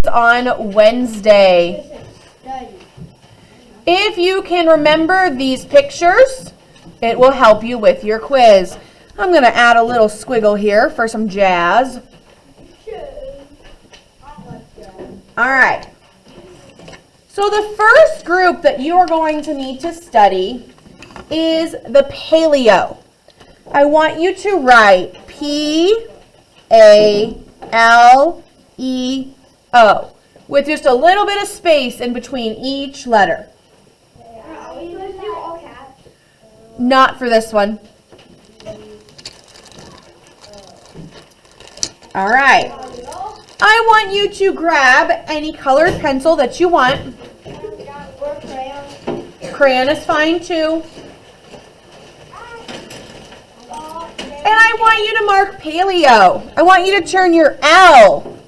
on Wednesday. If you can remember these pictures, it will help you with your quiz. I'm going to add a little squiggle here for some jazz. All right. So the first group that you are going to need to study is the paleo. I want you to write P-A-L-E-O with just a little bit of space in between each letter. Not for this one. All right. I want you to grab any colored pencil that you want. Crayon is fine too. And I want you to mark paleo. I want you to turn your L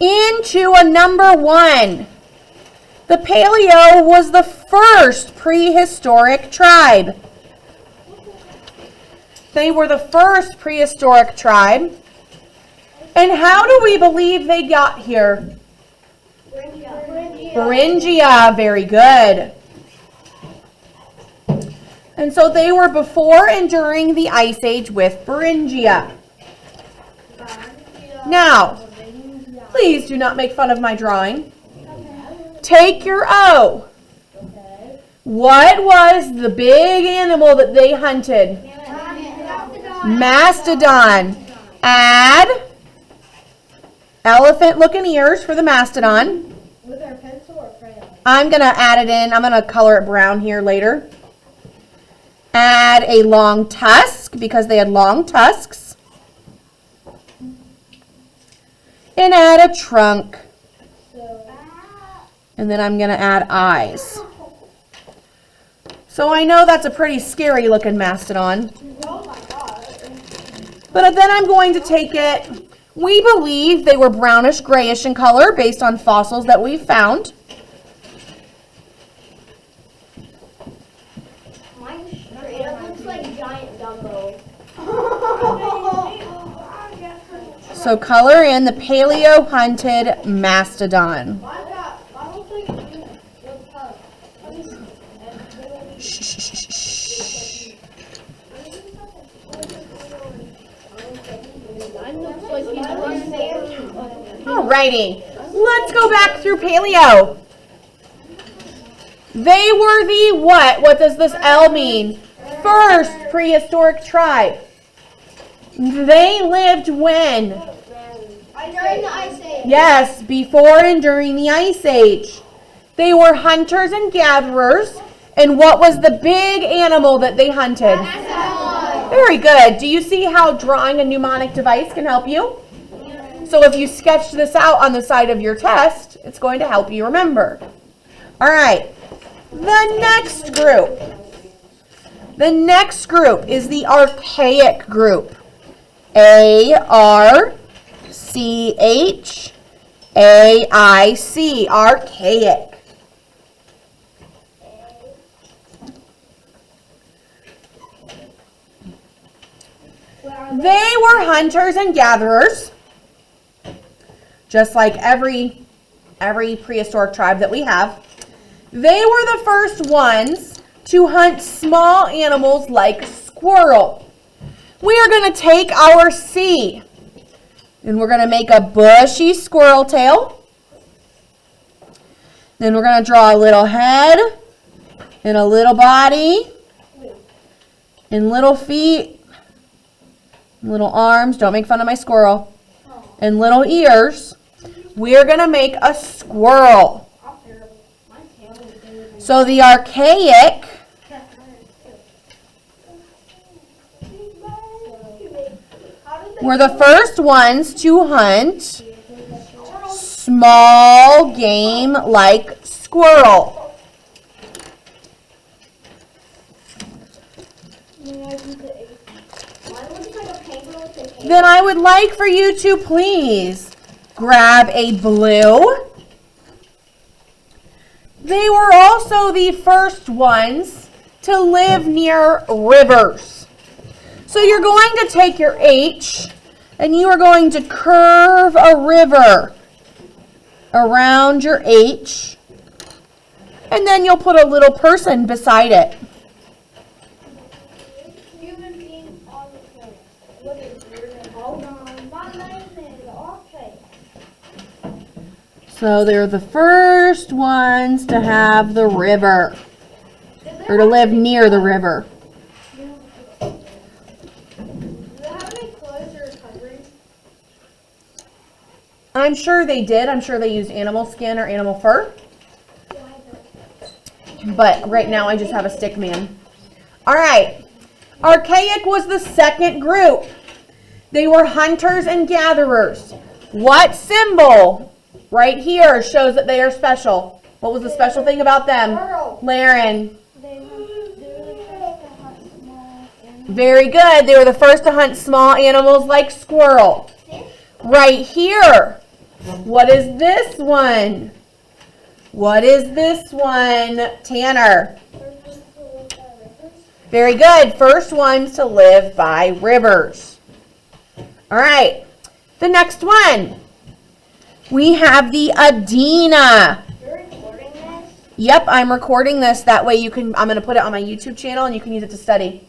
into a number 1. The paleo was the first prehistoric tribe. They were the first prehistoric tribe. And how do we believe they got here? Beringia. Very good. And so they were before and during the Ice Age with Beringia. Now, please do not make fun of my drawing. Take your O. What was the big animal that they hunted? Mastodon. Add elephant-looking ears for the mastodon. With our pencil or crayon? I'm going to add it in. I'm going to color it brown here later. Add a long tusk because they had long tusks. And add a trunk. And then I'm going to add eyes. So I know that's a pretty scary looking mastodon. Oh my God. But then I'm going to take it. We believe they were brownish grayish in color based on fossils that we've found. Mine straight up looks like giant Dumbo. So color in the paleo hunted mastodon. Alrighty, let's go back through paleo. They were the what? What does this L mean? First prehistoric tribe. They lived when? During the Ice Age. Yes, before and during the Ice Age. They were hunters and gatherers. And what was the big animal that they hunted? Very good. Do you see how drawing a mnemonic device can help you? So if you sketch this out on the side of your test, it's going to help you remember. All right. The next group. The next group is the archaic group. A-R-C-H-A-I-C. Archaic. They were hunters and gatherers, just like every prehistoric tribe that we have. They were the first ones to hunt small animals like squirrel. We are going to take our C, and we're going to make a bushy squirrel tail. Then we're going to draw a little head, and a little body, and little feet, little arms. Don't make fun of my squirrel. And little ears. We're going to make a squirrel. So the archaic were the first ones to hunt small game like squirrel. Then I would like for you to please grab a blue. They were also the first ones to live near rivers. So you're going to take your H and you are going to curve a river. around your H. And then you'll put a little person beside it. Human being on the planet. What is it? Hold on. My name is okay. So they're the first ones to have the river, or to live near the river. Do they have any clothes or covering? I'm sure they did. I'm sure they used animal skin or animal fur. But right now I just have a stick man. All right. Archaic was the second group. They were hunters and gatherers. What symbol right here shows that they are special? What was the special thing about them? Laren. They were the first to hunt small animals. Very good. They were the first to hunt small animals like squirrel. Right here. What is this one? What is this one, Tanner? Very good. First ones to live by rivers. All right. The next one. We have the Adena. You're recording this? Yep, I'm recording this. That way I'm going to put it on my YouTube channel and you can use it to study.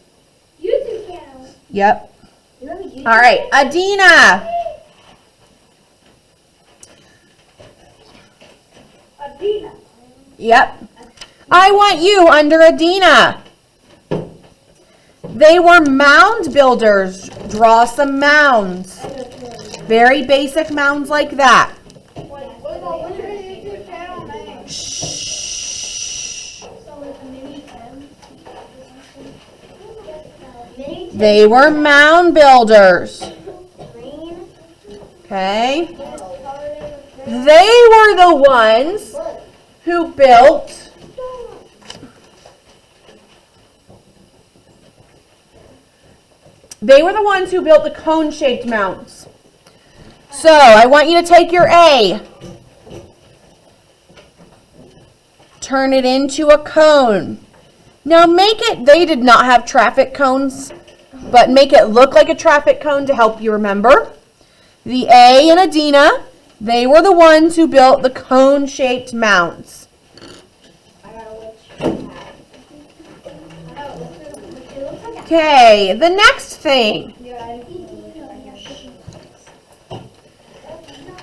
YouTube channel. Yep. You have a YouTube All right. Adena. Adena. Yep. I want you under Adena. They were mound builders. Draw some mounds. Very basic mounds like that. What's your YouTube channel name? Shh. So it's Mini Mini They were mound builders. green. Okay. They were the ones who built the cone-shaped mounds. So I want you to take your A, turn it into a cone. Now they did not have traffic cones, but make it look like a traffic cone to help you remember. The A in Adena, they were the ones who built the cone-shaped mounds. Okay, the next thing.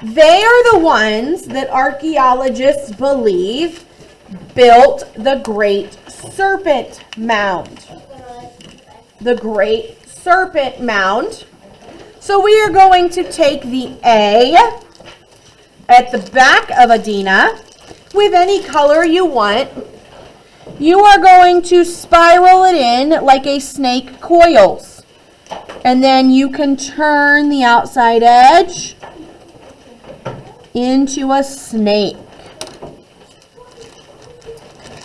They are the ones that archaeologists believe built the Great Serpent Mound. The Great Serpent Mound. So we are going to take the A at the back of Adena with any color you want. You are going to spiral it in like a snake coils. And then you can turn the outside edge into a snake.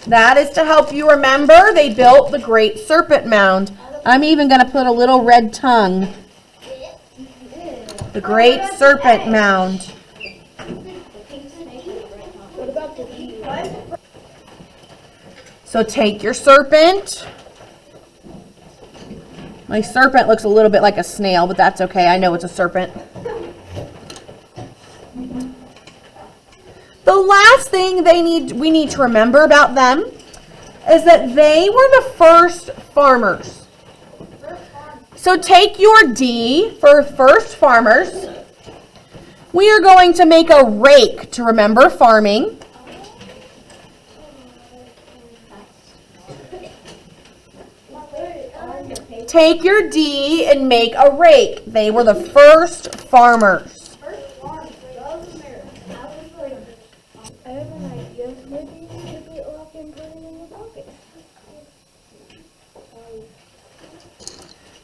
That is to help you remember they built the Great Serpent Mound. I'm even going to put a little red tongue. The Great Serpent Mound. What about the E? So take your serpent. My serpent looks a little bit like a snail, but that's okay. I know it's a serpent. The last thing we need to remember about them is that they were the first farmers. So take your D for first farmers. We are going to make a rake to remember farming. Take your D and make a rake. They were the first farmers. I have an idea. Maybe you should get luck and put it in the bucket.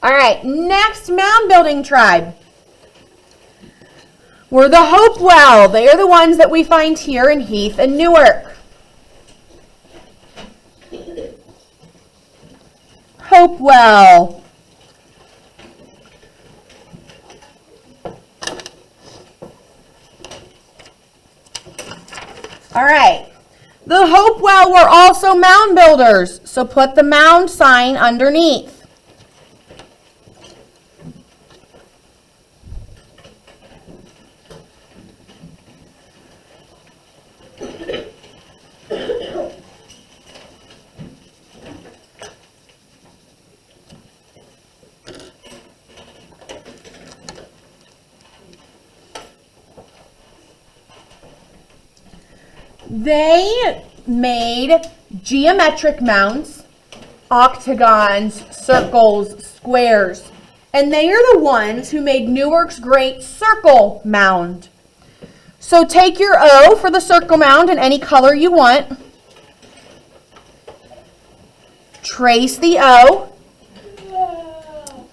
All right, next mound building tribe. We're the Hopewell. They are the ones that we find here in Heath and Newark. Hopewell. All right. The Hopewell were also mound builders, so put the mound sign underneath. They made geometric mounds, octagons, circles, squares, and they are the ones who made Newark's great circle mound. So take your O for the circle mound in any color you want. Trace the O.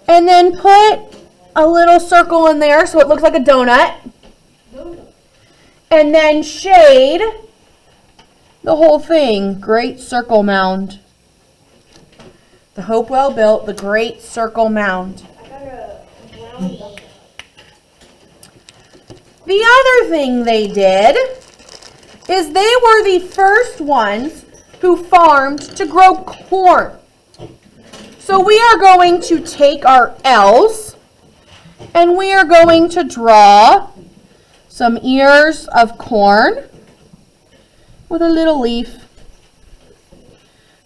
And then put a little circle in there so it looks like a donut. And then shade the whole thing. Great circle mound. The Hopewell built the great circle mound. The other thing they did is they were the first ones who farmed to grow corn. So we are going to take our L's and we are going to draw some ears of corn with a little leaf.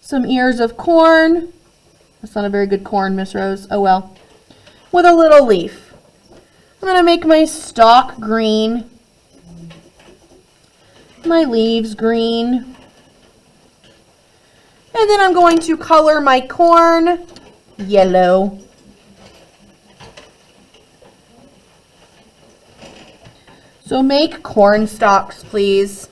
Some ears of corn. That's not a very good corn, Miss Rose. Oh well. With a little leaf. I'm going to make my stalk green. My leaves green. And then I'm going to color my corn yellow. So make corn stalks, please.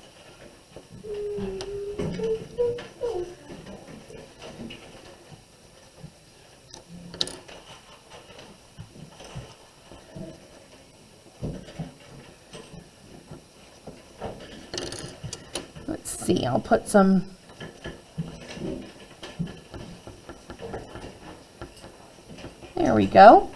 Let's see, I'll put some there we go.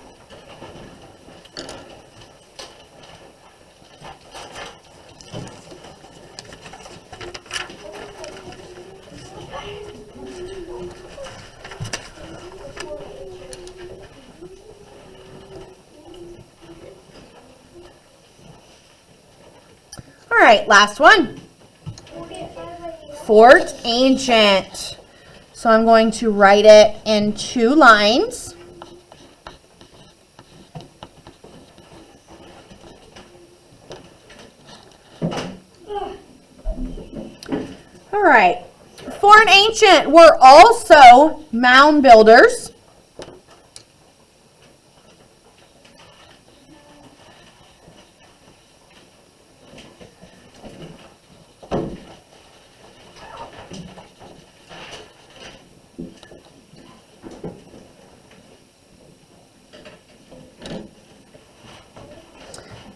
All right, last one. Fort Ancient. So I'm going to write it in 2 lines. All right. Fort Ancient were also mound builders.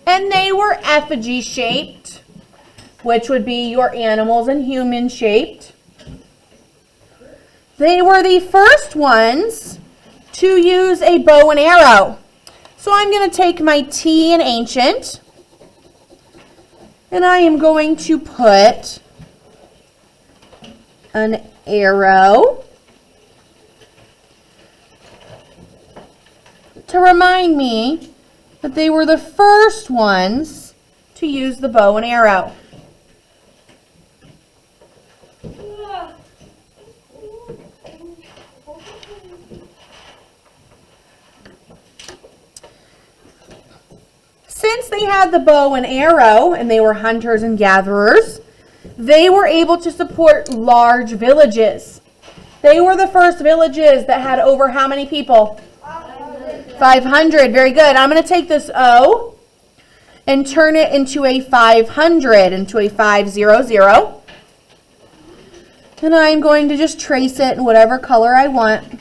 And they were effigy shaped, which would be your animals and human shaped. They were the first ones to use a bow and arrow. So I'm going to take my T in ancient, and I am going to put an arrow to remind me that they were the first ones to use the bow and arrow. Since they had the bow and arrow and they were hunters and gatherers, they were able to support large villages. They were the first villages that had over how many people? 500. Very good. I'm going to take this O and turn it into a 500, into a 500. And I'm going to just trace it in whatever color I want.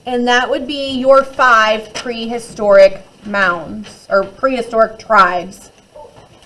And that would be your 5 prehistoric mounds or prehistoric tribes.